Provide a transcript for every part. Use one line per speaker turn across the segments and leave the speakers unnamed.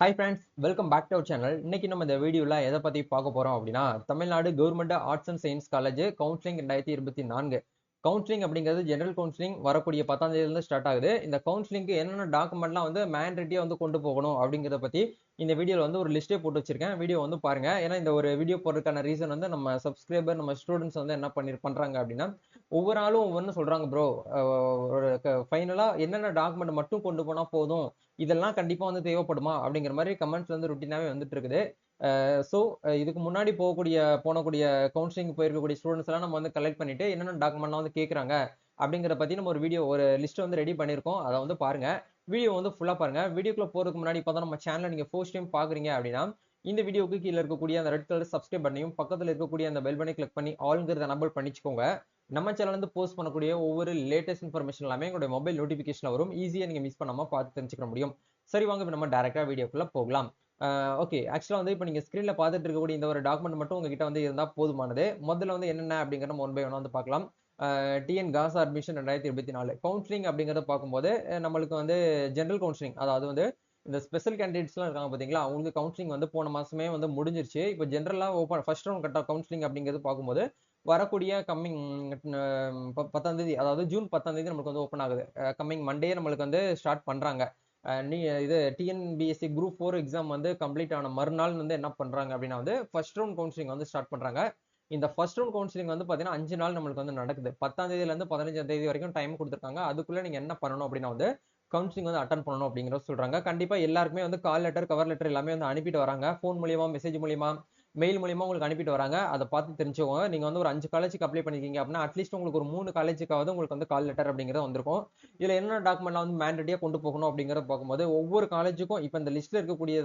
Hi friends, welcome back to our channel. இன்னைக்கு நம்ம இந்த வீடியோல எதை பத்தி பார்க்க போறோம் அப்படின்னா, Tamil Nadu government arts and science college counselling 2024. Counselling அப்படிங்கிறது ஜெனரல் கவுன்சிலிங் வரக்கூடிய 10ஆம் தேதியிலிருந்து ஸ்டார்ட் ஆகுது. இந்த கவுன்சிலிங்க்கு என்னென்ன டாக்குமெண்ட்லாம் வந்து மேண்டேட்டரியா வந்து கொண்டு போகணும் அப்படிங்கிறத பத்தி இந்த வீடியோல வந்து ஒரு லிஸ்ட்டே போட்டு வச்சிருக்கேன். வீடியோ வந்து பாருங்க. ஏன்னா இந்த ஒரு வீடியோ போடுறதுக்கான ரீசன் வந்து நம்ம சப்ஸ்கிரைபர், நம்ம ஸ்டூடெண்ட்ஸ் வந்து என்ன பண்றாங்க அப்படின்னா, ஒவ்வொரு ஆளும் ஒவ்வொன்னு சொல்றாங்க ப்ரோ. ஒரு ஃபைனலா என்னென்ன டாக்குமெண்ட் மட்டும் கொண்டு போனா போதும், இதெல்லாம் கண்டிப்பா வந்து தேவைப்படுமா அப்படிங்கிற மாதிரி கமெண்ட்ஸ் வந்து ருட்டீனாவே வந்துட்டு இருக்குது. ஸோ இதுக்கு முன்னாடி போனக்கூடிய கவுன்சிலிங் போயிருக்கக்கூடிய ஸ்டூடெண்ட்ஸ் எல்லாம் நம்ம வந்து கலெக்ட் பண்ணிட்டு என்னென்ன டாக்குமெண்ட்லாம் வந்து கேட்குறாங்க அப்படிங்கிற பத்தி நம்ம ஒரு லிஸ்ட் வந்து ரெடி பண்ணியிருக்கோம். அதை வந்து பாருங்க. வீடியோ வந்து ஃபுல்லா பாருங்க. வீடியோக்குள்ள போறதுக்கு முன்னாடி இப்போ தான் நம்ம சேனலை நீங்க ஃபர்ஸ்ட் டைம் பாக்குறீங்க அப்படின்னா, இந்த வீடியோக்கு கீழே இருக்கக்கூடிய அந்த ரெட் கலர் சப்ஸ்கிரைப் பண்ணையும் பக்கத்துல இருக்கக்கூடிய அந்த பெல் பட்டனை கிளிக் பண்ணி ஆல்ங்கிறத எனபிள் பண்ணிச்சுக்கோங்க. நம்ம சேனல்ல இருந்து போஸ்ட் பண்ணக்கூடிய ஒவ்வொரு லேட்டஸ்ட் இன்ஃபர்மேஷன் எல்லாமே உங்களுடைய மொபைல் நோட்டிபிகேஷன்ல வரும். ஈஸியா நீங்க மிஸ் பண்ணாம பார்த்து தெரிஞ்சுக்க முடியும். சரி, வாங்க இப்ப நம்ம டைரக்டா வீடியோக்குள்ள போகலாம். ஓகே, ஆக்சுவலா வந்து இப்ப நீங்க ஸ்கிரீன்ல பார்த்துட்டு இருக்கக்கூடிய இந்த ஒரு டாக்குமெண்ட் மட்டும் உங்ககிட்ட வந்து இருந்தா போதுமானது. முதல்ல வந்து என்னென்ன அப்படிங்கறத நம்ம ஒன் பை ஒன் வந்து பார்க்கலாம். டிஎன் காசா அட்மிஷன் 2024 கவுன்சிலிங் அப்படிங்கறத பார்க்கும்போது நம்மளுக்கு வந்து ஜெனரல் கவுன்சிலிங், அதாவது வந்து இந்த ஸ்பெஷல் கேண்டிடேட்ஸ்லாம் இருக்காங்க பாத்தீங்களா, அவங்களுக்கு கவுன்சிலிங் வந்து போன மாசமே வந்து முடிஞ்சிருச்சு. இப்போ ஜெனரலா open first round cut off counselling அப்படிங்கிறது பார்க்கும்போது வரக்கூடிய கம்மிங் 10ஆம் தேதி, அதாவது ஜூன் 10ஆம் தேதி நமக்கு வந்து ஓப்பன் ஆகுது. கம்மிங் மண்டே நம்மளுக்கு வந்து ஸ்டார்ட் பண்றாங்க. நீ இது டிஎன்பிஎஸ்சி குரூப் 4 எக்ஸாம் வந்து கம்ப்ளீட் ஆன மறுநாள் வந்து என்ன பண்றாங்க அப்படின்னா வந்து ஃபர்ஸ்ட் ரவுண்ட் கவுன்சிலிங் வந்து ஸ்டார்ட் பண்றாங்க. இந்த ஃபர்ஸ்ட் ரவுண்ட் கவுன்சிலிங் வந்து பாத்தீங்கன்னா 5 நாள் நம்மளுக்கு வந்து நடக்குது. 10ஆம் தேதியில இருந்து 15ஆம் தேதி வரைக்கும் டைம் கொடுத்துருக்காங்க. அதுக்குள்ள நீங்க என்ன பண்ணணும் அப்படின்னா வந்து கவுன்சிலிங் வந்து அட்டன் பண்ணணும் அப்படிங்கறத சொல்றாங்க. கண்டிப்பா எல்லாருக்குமே வந்து கால் லெட்டர், கவர் லெட்டர் எல்லாமே வந்து அனுப்பிட்டு வராங்க. ஃபோன் மூலியமா, மெசேஜ் மூலியமா, மெயில் மூலியமா உங்களுக்கு அனுப்பிட்டு வராங்க. அதை பார்த்து தெரிஞ்சுக்கோங்க. நீங்க வந்து ஒரு 5 காலேஜுக்கு அப்ளை பண்ணிருக்கீங்க அப்படின்னா அட்லீஸ்ட் உங்களுக்கு ஒரு 3 காலேஜுக்காவது உங்களுக்கு வந்து கால் லெட்டர் அப்படிங்கிறது வந்திருக்கும். இதுல என்ன டாக்குமெண்ட்லாம் வந்து மேண்டேட்டரியா கொண்டு போகணும் அப்படிங்கறத பார்க்கும்போது ஒவ்வொரு காலேஜுக்கும் இப்ப இந்த லிஸ்ட்ல இருக்கக்கூடிய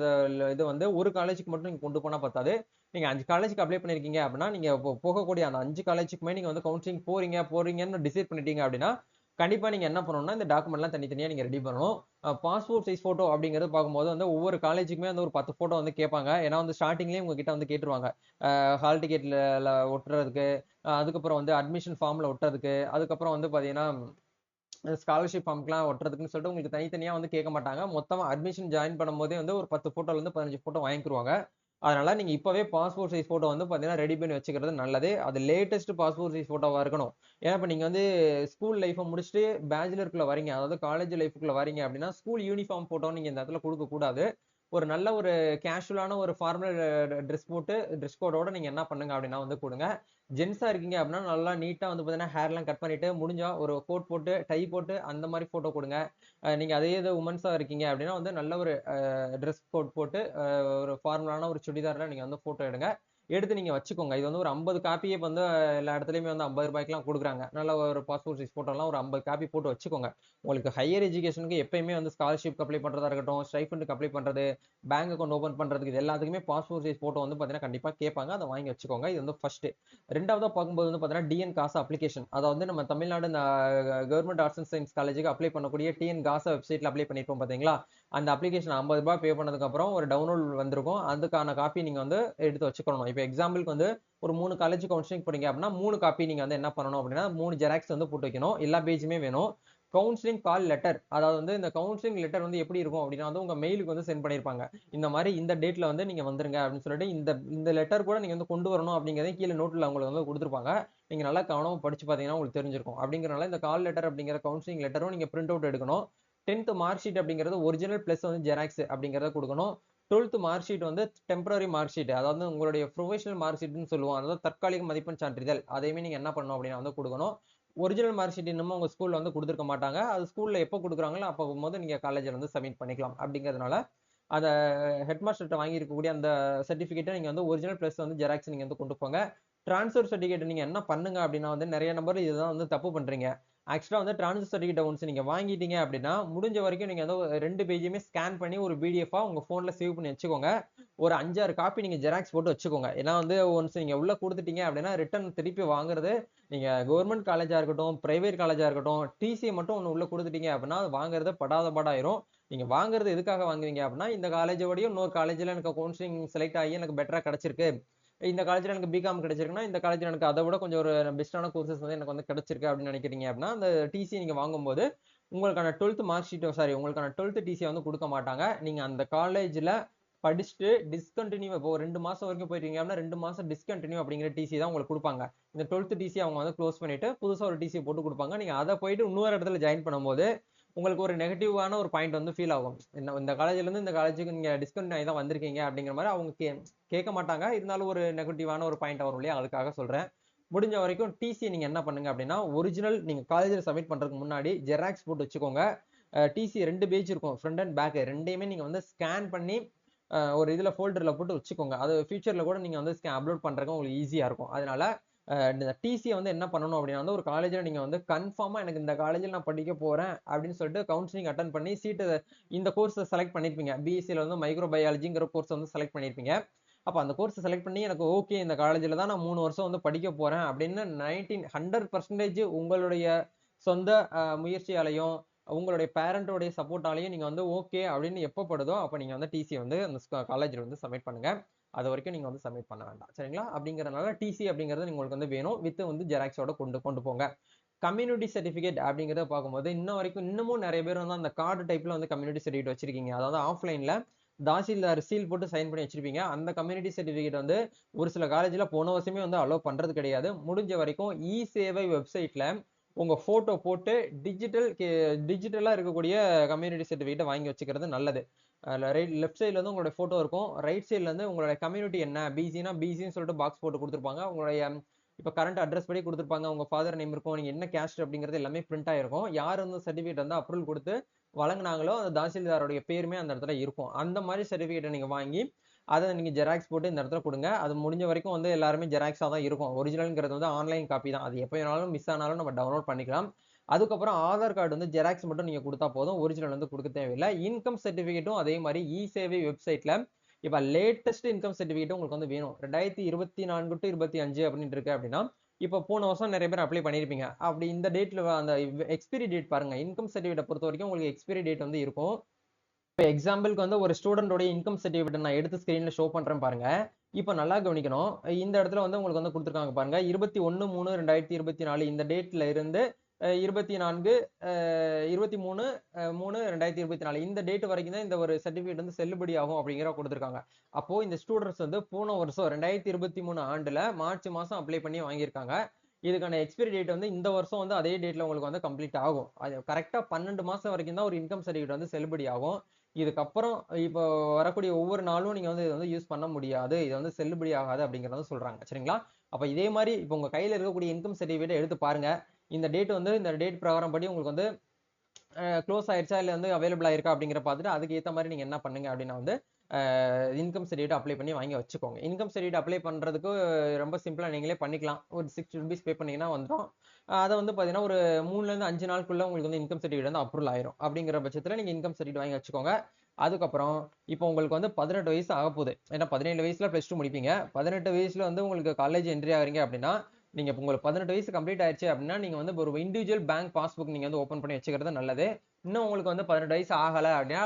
இது வந்து ஒரு காலேஜுக்கு மட்டும் நீங்க கொண்டு போனா பத்தாது. நீங்க 5 காலேஜுக்கு அப்ளை பண்ணிருக்கீங்க அப்படின்னா நீங்க போகக்கூடிய அந்த 5 காலேஜுக்குமே நீங்க வந்து கவுன்சிலிங் போறீங்கன்னு டிசைட் பண்ணிட்டீங்க அப்படின்னா கண்டிப்பா நீங்க என்ன பண்ணணும்னா இந்த டாக்குமெண்ட்லாம் தனித்தனியா நீங்க ரெடி பண்ணணும். பாஸ்போர்ட் சைஸ் போட்டோ அப்படிங்கறது பார்க்கும்போது வந்து ஒவ்வொரு காலேஜுக்குமே வந்து ஒரு 10 போட்டோ வந்து கேட்பாங்க. ஏன்னா வந்து ஸ்டார்டிங்லேயே உங்ககிட்ட வந்து கேட்டுருவாங்க. ஹால் டிக்கெட்ல ஒட்டுறதுக்கு, அதுக்கப்புறம் வந்து அட்மிஷன் ஃபார்ம்ல ஒட்டுறதுக்கு, அதுக்கப்புறம் வந்து பாத்தீங்கன்னா ஸ்காலர்ஷிப் ஃபார்ம்க்குலாம் ஒட்டுறதுக்குன்னு சொல்லிட்டு உங்களுக்கு தனித்தனியா வந்து கேட்க மாட்டாங்க. மொத்தமா அட்மிஷன் ஜாயின் பண்ணும்போதே வந்து ஒரு 10 போட்டோல இருந்து 15 போட்டோ வாங்கிக்குருவாங்க. அதனால நீங்க இப்பவே பாஸ்போர்ட் சைஸ் போட்டோ வந்து பாத்தீங்கன்னா ரெடி பண்ணி வச்சுக்கிறது நல்லது. அது லேட்டஸ்ட் பாஸ்போர்ட் சைஸ் போட்டோவா இருக்கணும். ஏன்னா இப்ப நீங்க வந்து ஸ்கூல் லைஃபை முடிச்சுட்டு பேச்சுலருக்குள்ள வரீங்க, அதாவது காலேஜ் லைஃப்க்குள்ள வரீங்க அப்படின்னா ஸ்கூல் யூனிஃபார்ம் போட்டோ நீங்க இந்த இடத்துல கொடுக்க கூடாது. ஒரு நல்ல ஒரு கேஷுவலான ஒரு ஃபார்மல் ட்ரெஸ் போட்டு ட்ரெஸ் கோடோட நீங்க என்ன பண்ணுங்க அப்படின்னா வந்து கொடுங்க. ஜென்ஸா இருக்கீங்க அப்படின்னா நல்லா நீட்டா வந்து பாத்தீங்கன்னா ஹேர்லாம் கட் பண்ணிட்டு முடிஞ்சா ஒரு கோட் போட்டு டை போட்டு அந்த மாதிரி போட்டோ கொடுங்க. நீங்க அதே இது உமன்ஸா இருக்கீங்க அப்படின்னா வந்து நல்ல ஒரு ட்ரெஸ் கோட் போட்டு ஒரு ஃபார்மலான ஒரு சுடிதார்ல நீங்க வந்து போட்டோ எடுங்க. எடுத்து நீங்க வச்சுக்கோங்க. இது வந்து ஒரு 50 காப்பியே வந்து எல்லா இடத்துலயுமே வந்து 50 ரூபாய்க்குலாம் கொடுக்குறாங்க. நல்ல ஒரு பாஸ்போர்ட் சைஸ் போட்டோலாம் ஒரு 50 காப்பி போட்டு வச்சுக்கோங்க. உங்களுக்கு ஹையர் எஜுகேஷனுக்கு எப்பயுமே வந்து ஸ்காலர்ஷிப் அப்ளை பண்றதா இருக்கட்டும், ஸ்டைஃபண்டுக்கு அப்ளை பண்றது, பேங்க் அக்கௌண்ட் ஓபன் பண்றதுக்கு, இது எல்லாத்துக்குமே பாஸ்போர்ட் சைஸ் போட்டோ வந்து பாத்தீங்கன்னா கண்டிப்பா கேட்பாங்க. அதை வாங்கி வச்சுக்கோங்க. இது வந்து ஃபர்ஸ்ட். ரெண்டாவதா பார்க்கும்போது வந்து பாத்தீங்கன்னா டிஎன் காசா அப்ளிகேஷன், அதாவது நம்ம Tamil Nadu government arts and science காலேஜுக்கு அப்ளை பண்ணக்கூடிய டிஎன் காசா வெப்சைட்ல அப்ளை பண்ணிருப்போம் பாத்தீங்களா, அந்த அப்ளிகேஷன் 50 ரூபாய் பே பண்ணதுக்கு அப்புறம் ஒரு டவுன்லோட் வந்திருக்கும். அதுக்கான காப்பி நீங்க வந்து எடுத்து வச்சுக்கணும். இப்போ எக்ஸாம்பிளுக்கு வந்து ஒரு 3 காலேஜ் கவுன்சிலிங் போறீங்க அப்படின்னா 3 காப்பி நீங்க வந்து என்ன பண்ணணும் அப்படின்னா 3 ஜெராக்ஸ் வந்து போட்டு வைக்கணும். எல்லா பேஜுமே வேணும். கவுன்சிலிங் கால் லெட்டர், அதாவது வந்து இந்த கவுன்சிலிங் லெட்டர் வந்து எப்படி இருக்கும் அப்படின்னா வந்து உங்க மெயிலுக்கு வந்து சென்ட் பண்ணிருப்பாங்க. இந்த மாதிரி இந்த டேட்ல வந்து நீங்க வந்துருங்க அப்படின்னு சொல்லிட்டு இந்த இந்த லெட்டர் கூட நீங்க வந்து கொண்டு வரணும் அப்படிங்கறத கீழே நோட்ல உங்களுக்கு வந்து கொடுத்துருப்பாங்க. நீங்க நல்லா கவனமா படிச்சு பாத்தீங்கன்னா உங்களுக்கு தெரிஞ்சிருக்கும். அப்படிங்கறனால இந்த கால் லெட்டர் அப்படிங்கிற கவுன்சிலிங் லெட்டரும் நீங்க பிரிண்ட் அவுட் எடுக்கணும். 10th மார்க் ஷீட் அப்படிங்கிறது ஒரிஜினல் பிளஸ் வந்து ஜெராக்ஸ் அப்படிங்கறத கொடுக்கணும். 12th மார்க் ஷீட் வந்து டெம்பரரி மார்க் ஷீட், அதாவது உங்களுடைய ப்ரொஃபஷனல் மார்க் ஷீட்னு சொல்லுவோம், அதாவது தற்காலிக மதிப்பெண் சான்றிதழ், அதையுமே நீங்க என்ன பண்ணணும் அப்படின்னா வந்து கொடுக்கணும். ஒரிஜினல் மார்க் ஷீட் இன்னமும் உங்க ஸ்கூல்ல வந்து கொடுத்துருக்க மாட்டாங்க. அது ஸ்கூல்ல எப்போ கொடுக்குறாங்களோ அப்போ போது நீங்க காலேஜ்ல வந்து சப்மிட் பண்ணிக்கலாம். அப்படிங்கிறதுனால அத ஹெட் மாஸ்டர்ட்ட வாங்கி இருக்கக்கூடிய அந்த சர்டிபிகேட்டை நீங்க வந்து ஒரிஜினல் பிளஸ் வந்து ஜெராக்ஸ் நீங்க வந்து கொண்டு போங்க. டிரான்ஸ்ஃபர் சர்டிபிகேட் நீங்க என்ன பண்ணுங்க அப்படின்னா வந்து நிறைய நம்பர் இதுதான் வந்து தப்பு பண்றீங்க. ஆக்சுவலா வந்து டிரான்ஸ்ஃபர் சர்டிபிகேட் ஒன்ஸ் நீங்க வாங்கிட்டீங்க அப்படின்னா முடிஞ்ச வரைக்கும் நீங்க வந்து 2 பேஜையுமே ஸ்கேன் பண்ணி ஒரு பிடிஎஃபா உங்க போன்ல சேவ் பண்ணி வச்சுக்கோங்க. ஒரு 5, 6 காப்பி நீங்க ஜெராக்ஸ் போட்டு வச்சுக்கோங்க. ஏன்னா வந்து ஒன்ஸ் நீங்க உள்ள கொடுத்துட்டீங்க அப்படின்னா ரிட்டர்ன் திருப்பி வாங்குறது, நீங்க கவர்மெண்ட் காலேஜா இருக்கட்டும், பிரைவேட் காலேஜா இருக்கட்டும், டிசி மட்டும் ஒண்ணு உள்ள கொடுத்துட்டீங்க அப்படின்னா அது வாங்குறது படாத பாடாயிரும். நீங்க வாங்குறது எதுக்காக வாங்குவீங்க அப்படின்னா இந்த காலேஜோடய இன்னொரு காலேஜ்ல எனக்கு கவுன்சிலிங் செலக்ட் ஆகி எனக்கு பெட்டரா கிடைச்சிருக்கு, இந்த காலேஜ்ல எனக்கு பிகாம் கிடைச்சிருக்குன்னா இந்த காலேஜ்ல எனக்கு அதை விட கொஞ்சம் ஒரு பெஸ்டான கோர்சஸ் வந்து எனக்கு வந்து கிடைச்சிருக்கு அப்படின்னு நினைக்கிறீங்க அப்படின்னா அந்த டிசி நீங்க வாங்கும்போது உங்களுக்கான 12th மார்க் ஷீட் உங்களுக்கான 12th டிசியை வந்து கொடுக்க மாட்டாங்க. நீங்க அந்த காலேஜ்ல படிச்சுட்டு டிஸ்கண்டினியூ இப்போ 2 மாசம் வரைக்கும் போயிட்டீங்க அப்படின்னா 2 மாசம் டிஸ்கண்டினியூ அப்படிங்கிற டிசி தான் உங்களுக்கு கொடுப்பாங்க. இந்த 12th டிசி அவங்க வந்து க்ளோஸ் பண்ணிட்டு புதுசா ஒரு டிசி போட்டு கொடுப்பாங்க. நீங்க அதை போயிட்டு இன்னொரு இடத்துல ஜாயின் பண்ணும்போது உங்களுக்கு ஒரு நெகட்டிவான ஒரு பாயிண்ட் வந்து ஃபீல் ஆகும். இந்த காலேஜ்ல இருந்து இந்த காலேஜுக்கு நீங்க டிஸ்கண்டினியூ ஆகி தான் வந்திருக்கீங்க அப்படிங்கிற மாதிரி அவங்க கேட்க மாட்டாங்க. இருந்தாலும் ஒரு நெகட்டிவான ஒரு பாயிண்ட் வரும் இல்லையா, அதுக்காக சொல்றேன். முடிஞ்ச வரைக்கும் டிசி நீங்க என்ன பண்ணுங்க அப்படின்னா, ஒரிஜினல் நீங்க காலேஜில் சப்மிட் பண்றதுக்கு முன்னாடி ஜெராக்ஸ் போட்டு வச்சுக்கோங்க. டிசி 2 பேஜ் இருக்கும், ஃப்ரண்ட் அண்ட் பேக் ரெண்டையுமே நீங்க வந்து ஸ்கேன் பண்ணி ஒரு இதுல ஃபோல்டர்ல போட்டு வச்சுக்கோங்க. அது ஃபியூச்சர்ல கூட நீங்க வந்து அப்லோட் பண்றதுக்கு உங்களுக்கு ஈஸியா இருக்கும். அதனால இந்த டிசியை வந்து என்ன பண்ணணும் அப்படின்னா வந்து ஒரு காலேஜில் நீங்க வந்து கன்ஃபார்மா எனக்கு இந்த காலேஜில் நான் படிக்க போறேன் அப்படின்னு சொல்லிட்டு கவுன்சிலிங் அட்டன் பண்ணி சீட்டு இந்த கோர்ஸை செலக்ட் பண்ணிருப்பீங்க. பிஎஸ்சியில் வந்து மைக்ரோபயாலஜிங்கிற கோர்ஸ் வந்து செலக்ட் பண்ணிருப்பீங்க. அப்போ அந்த கோர்ஸை செலக்ட் பண்ணி எனக்கு ஓகே இந்த காலேஜில் தான் நான் 3 வருஷம் வந்து படிக்க போறேன் அப்படின்னு 100% உங்களுடைய சொந்த முயற்சியாலையும் உங்களுடைய பேரண்டோடைய சப்போர்ட்டாலையும் நீங்க வந்து ஓகே அப்படின்னு எப்போ படுதோ அப்போ நீங்க வந்து டிசி வந்து அந்த காலேஜில் வந்து சப்மிட் பண்ணுங்க. அது வரைக்கும் நீங்க வந்து சப்மிட் பண்ண வேண்டாம், சரிங்களா? அப்படிங்கறதுனால டிசி அப்படிங்கிறது உங்களுக்கு வந்து வேணும், வித் வந்து ஜெராக்ஸோட கொண்டு போங்க. கம்யூனிட்டி சர்டிபிகேட் அப்படிங்கிறத பார்க்கும்போது இன்னமும் நிறைய பேர் வந்து அந்த கார்டு டைப்ல வந்து கம்யூனிட்டி சர்டிபிகேட் வச்சிருக்கீங்க. அதாவது ஆஃப்லைன்ல தாசில்தார் சீல் போட்டு சைன் பண்ணி வச்சிருப்பீங்க. அந்த கம்யூனிட்டி சர்டிபிகேட் வந்து ஒரு சில காலேஜ்ல போன வருஷமே வந்து அலோவ் பண்றது கிடையாது. முடிஞ்ச வரைக்கும் இ சேவை வெப்சைட்ல உங்க போட்டோ போட்டு டிஜிட்டலா இருக்கக்கூடிய கம்யூனிட்டி சர்டிபிகேட் வாங்கி வச்சுக்கிறது நல்லது. லெஃப்ட் சைட்ல வந்து உங்களுடைய போட்டோ இருக்கும், ரைட் சைட்ல இருந்து உங்களுடைய கம்யூனிட்டி என்ன, பிசினா பிசின்னு சொல்லிட்டு பாக்ஸ் போட்டு கொடுத்துருப்பாங்க. உங்களுடைய இப்ப கரண்ட் அட்ரஸ் படி கொடுத்துருப்பாங்க, உங்க ஃபாதர் நேம் இருக்கும், நீங்க என்ன கேஸ்ட் அப்படிங்கிறது எல்லாமே பிரிண்ட் ஆயிருக்கும். யார் வந்து சர்டிபிகேட் வந்து அப்ரூவல் கொடுத்து வழங்கினாங்களோ அந்த தாசில்தாரோடைய பேருமே அந்த இடத்துல இருக்கும். அந்த மாதிரி சர்டிபிகேட்டை நீங்க வாங்கி அதை நீங்க ஜெராக்ஸ் போட்டு இந்த இடத்துல கொடுங்க. அது முடிஞ்ச வரைக்கும் வந்து எல்லாருமே ஜெராக்ஸா தான் இருக்கும். ஒரிஜினல்ங்கிறது வந்து ஆன்லைன் காப்பி தான், அது எப்போ வேணாலும் மிஸ் ஆனாலும் நம்ம டவுன்லோட் பண்ணிக்கலாம். அதுக்கப்புறம் ஆதார் கார்டு வந்து ஜெராக்ஸ் மட்டும் நீங்க கொடுத்தா போதும், ஒரிஜினல் வந்து கொடுக்க தேவையில்லை. இன்கம் சர்டிபிகேட்டும் அதே மாதிரி இ சேவை வெப்சைட்ல இப்ப லேட்டஸ்ட் இன்கம் சர்டிபிகேட் உங்களுக்கு வந்து வேணும். 2024 to 25 அப்படின்னு இருக்கு அப்படின்னா இப்ப போன வருஷம் நிறைய பேர் அப்ளை பண்ணிருப்பீங்க. அப்படி இந்த டேட்ல அந்த எக்ஸ்பைரி டேட் பாருங்க. இன்கம் சர்டிபிகேட் பொறுத்த வரைக்கும் உங்களுக்கு எக்ஸ்பைரி டேட் வந்து இருக்கும். இப்போ எக்ஸாம்பிளுக்கு வந்து ஒரு ஸ்டூடெண்டோட இன்கம் சர்டிபிகேட் நான் எடுத்து ஸ்கிரீன்ல ஷோ பண்றேன் பாருங்க. இப்போ நல்லா கவனிக்கணும். இந்த இடத்துல வந்து உங்களுக்கு வந்து கொடுத்துருக்காங்க பாருங்க, 21/3/2024 இந்த டேட்ல இருந்து 24 23/3/2024 இந்த டேட் வரைக்கும் தான் இந்த ஒரு சர்டிபிகேட் வந்து செல்லுபடி ஆகும் அப்படிங்கிற கொடுத்துருக்காங்க. அப்போ இந்த ஸ்டூடெண்ட்ஸ் வந்து போன வருஷம் 2023 ஆண்டுல மார்ச் மாசம் அப்ளை பண்ணி வாங்கியிருக்காங்க. இதுக்கான எக்ஸ்பைரி டேட் வந்து இந்த வருஷம் வந்து அதே டேட்ல உங்களுக்கு வந்து கம்ப்ளீட் ஆகும். அது கரெக்டா 12 மாசம் வரைக்கும் தான் ஒரு இன்கம் சர்டிபிகேட் வந்து செல்லுபடி ஆகும். இதுக்கப்புறம் இப்போ வரக்கூடிய ஒவ்வொரு நாளும் நீங்க வந்து இதை வந்து யூஸ் பண்ண முடியாது, இது வந்து செல்லுபடி ஆகாது அப்படிங்கறத சொல்றாங்க, சரிங்களா? அப்ப இதே மாதிரி இப்போ உங்க கையில இருக்கக்கூடிய இன்கம் சர்டிபிகேட் எடுத்து பாருங்க. இந்த டேட் பிரகாரம் படி உங்களுக்கு வந்து க்ளோஸ் ஆயிடுச்சா இல்ல வந்து அவைலபிள் ஆயிருக்கா அப்படிங்கிற பார்த்துட்டு அதுக்கு ஏத்த மாதிரி நீங்க என்ன பண்ணுங்க அப்படின்னா வந்து இன்கம் சர்டிபிகேட் அப்ளை பண்ணி வாங்கி வச்சுக்கோங்க. இன்கம் சர்டிபிகேட் அப்ளை பண்றதுக்கு ரொம்ப சிம்பிளா நீங்களே பண்ணிக்கலாம். ஒரு 60 rupees பே பண்ணீங்கன்னா வந்துடும். அதை வந்து பாத்தீங்கன்னா ஒரு 3ல இருந்து 5 நாளுக்குள்ள உங்களுக்கு வந்து இன்கம் சர்டிபிகேட் வந்து அப்ரூவல் ஆயிரும். அப்படிங்கிற பட்சத்துல நீங்க இன்கம் சர்டிபிகேட் வாங்கி வச்சுக்கோங்க. அதுக்கப்புறம் இப்போ உங்களுக்கு வந்து 18 வயசு ஆக போகுது. ஏன்னா 17 வயசுல +2 முடிப்பீங்க. 18 வயசுல வந்து உங்களுக்கு காலேஜ் என்ட்ரி ஆகுறீங்க அப்படின்னா நீங்க உங்களுக்கு 18 வயசு கம்ப்ளீட் ஆயிடுச்சு அப்படின்னா நீங்க வந்து ஒரு இண்டிவிஜுவல் பேங்க் பாஸ்புக் நீங்க வந்து ஓபன் பண்ணி வச்சுக்கிறது நல்லது. இன்னும் உங்களுக்கு வந்து 18 வயசு ஆகல அப்படின்னா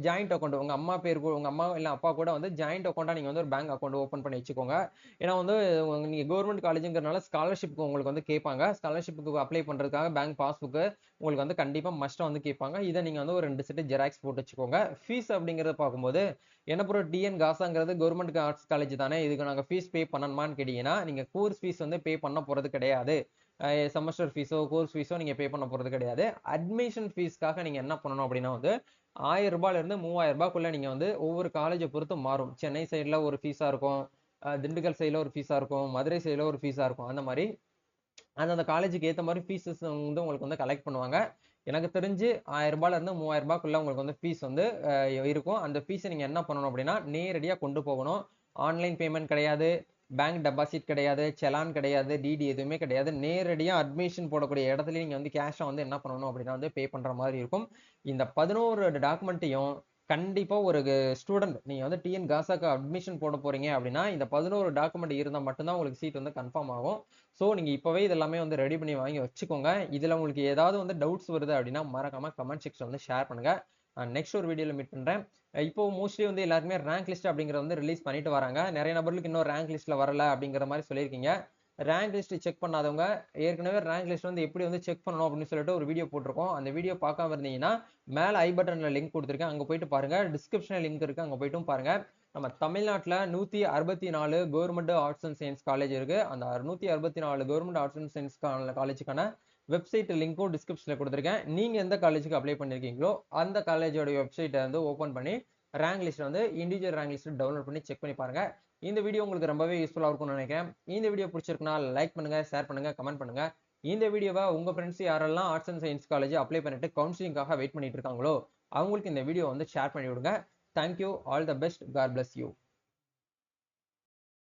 ஜாயிண்ட் அக்கௌண்ட் உங்க அம்மா பேர் உங்க அம்மா இல்ல அப்பா கூட வந்து ஜாயிண்ட் அக்கௌண்டா நீங்க வந்து ஒரு பேங்க் அக்கௌண்ட் ஓபன் பண்ணி வச்சுக்கோங்க. ஏன்னா வந்து நீங்க கவர்மெண்ட் காலேஜ்ங்கிறதுனால ஸ்காலர்ஷிப் உங்களுக்கு வந்து கேட்பாங்க. ஸ்காலர்ஷிப்புக்கு அப்ளை பண்றதுக்காக பேங்க் பாஸ்புக் உங்களுக்கு வந்து கண்டிப்பா மஸ்டா வந்து கேட்பாங்க. இதை நீங்க வந்து ஒரு 2 செட் ஜெராக்ஸ் போட்டு வச்சுக்கோங்க. ஃபீஸ் அப்படிங்கறத பார்க்கும்போது என்ன பொறுத்த டிஎன் காசாங்கிறது கவர்மெண்ட் ஆர்ட்ஸ் காலேஜ் தானே, இதுக்கு நாங்க ஃபீஸ் பே பண்ணணுமான்னு கேட்டீங்கன்னா நீங்க கோர்ஸ் ஃபீஸ் வந்து பே பண்ண போறது கிடையாது. செமஸ்டர் ஃபீஸோ கோர்ஸ் ஃபீஸோ நீங்க பே பண்ண போறது கிடையாது. அட்மிஷன் ஃபீஸ்க்காக நீங்க என்ன பண்ணணும் அப்படின்னா வந்து 1000 ரூபாயில இருந்து 3000 ரூபாய்க்குள்ள நீங்க வந்து ஒவ்வொரு காலேஜை பொறுத்து மாறும். சென்னை சைடுல ஒரு ஃபீஸா இருக்கும், திண்டுக்கல் சைடுல ஒரு ஃபீஸா இருக்கும், மதுரை சைடுல ஒரு ஃபீஸா இருக்கும். அந்த மாதிரி அந்த காலேஜுக்கு ஏத்த மாதிரி ஃபீஸஸ் வந்து உங்களுக்கு வந்து கலெக்ட் பண்ணுவாங்க. எனக்கு தெரிஞ்சு 1000 ரூபாயில இருந்து 3000 ரூபாய்க்குள்ள உங்களுக்கு வந்து ஃபீஸ் வந்து இருக்கும். அந்த ஃபீஸை நீங்க என்ன பண்ணணும் அப்படின்னா நேரடியா கொண்டு போகணும். ஆன்லைன் பேமெண்ட் கிடையாது, பேங்க் டெபாசிட் கிடையாது, செலான் கிடையாது, டிடி எதுவுமே கிடையாது. நேரடியா அட்மிஷன் போடக்கூடிய இடத்துல நீங்க வந்து கேஷா வந்து என்ன பண்ணணும் அப்படின்னா வந்து பே பண்ற மாதிரி இருக்கும். இந்த 11 டாக்குமெண்ட்டையும் கண்டிப்பா ஒரு ஸ்டூடெண்ட் நீங்க வந்து டிஎன் காசாக்கு அட்மிஷன் போட போறீங்க அப்படின்னா இந்த 11 டாக்குமெண்ட் இருந்தா மட்டும்தான் உங்களுக்கு சீட் வந்து கன்ஃபார்ம் ஆகும். ஸோ நீங்க இப்பவே இதெல்லாமே வந்து ரெடி பண்ணி வாங்கி வச்சுக்கோங்க. இதுல உங்களுக்கு ஏதாவது வந்து டவுட்ஸ் வருது அப்படின்னா மறக்காம கமெண்ட் செக்ஷன் வந்து ஷேர் பண்ணுங்க. நெக்ஸ்ட் ஒரு வீடியோல மீட் பண்றேன். இப்போ மோஸ்ட்லி வந்து எல்லாருமே ரேங்க் லிஸ்ட் அப்படிங்கறத வந்து ரிலீஸ் பண்ணிட்டு வராங்க. நிறைய நபர்களுக்கு இன்னும் ரேங்க் லிஸ்ட்ல வரல அப்படிங்கிற மாதிரி சொல்லியிருக்கீங்க. ரேங்க் லிஸ்ட் செக் பண்ணாதவங்க ஏற்கனவே ரேங்க் லிஸ்ட் வந்து எப்படி வந்து செக் பண்ணணும் அப்படின்னு சொல்லிட்டு ஒரு வீடியோ போட்டிருக்கோம். அந்த வீடியோ பார்க்காம இருந்தீங்கன்னா மேல ஐ பட்டன்ல லிங்க் கொடுத்துருக்கேன், அங்க போயிட்டு பாருங்க. டிஸ்கிரிப்ஷன்ல லிங்க் இருக்கு, அங்க போயிட்டும் பாருங்க. நம்ம தமிழ்நாட்டுல 164 government arts and science college இருக்கு. அந்த 164 கவர்மெண்ட் ஆர்ட்ஸ் அண்ட் சயின்ஸ் காலேஜுக்கான வெப்சைட் லிங்க்கும் டிஸ்கிரிப்ஷன்ல கொடுத்துருக்கேன். நீங்க எந்த காலேஜுக்கு அப்ளை பண்ணிருக்கீங்களோ அந்த காலேஜோட வெப்சைட்டை வந்து ஓபன் பண்ணி ரேங்க் லிஸ்ட் வந்து இண்டிவிஜுவல் ரேங்க் லிஸ்ட் டவுன்லோட் பண்ணி செக் பண்ணி பாருங்க. இந்த வீடியோ உங்களுக்கு ரொம்பவே யூஸ்ஃபுல்லா இருக்கும்னு நினைக்கிறேன். இந்த வீடியோ பிடிச்சிருக்குன்னா லைக் பண்ணுங்க, ஷேர் பண்ணுங்க, கமெண்ட் பண்ணுங்க. இந்த வீடியோவை உங்க ஃப்ரெண்ட்ஸ் யாரெல்லாம் arts and science college apply பண்ணிட்டு கவுன்சிலிங்காக வெயிட் பண்ணிட்டு இருக்காங்களோ அவங்களுக்கு இந்த வீடியோ வந்து ஷேர் பண்ணி விடுங்க. Thank you, all the best, god bless you.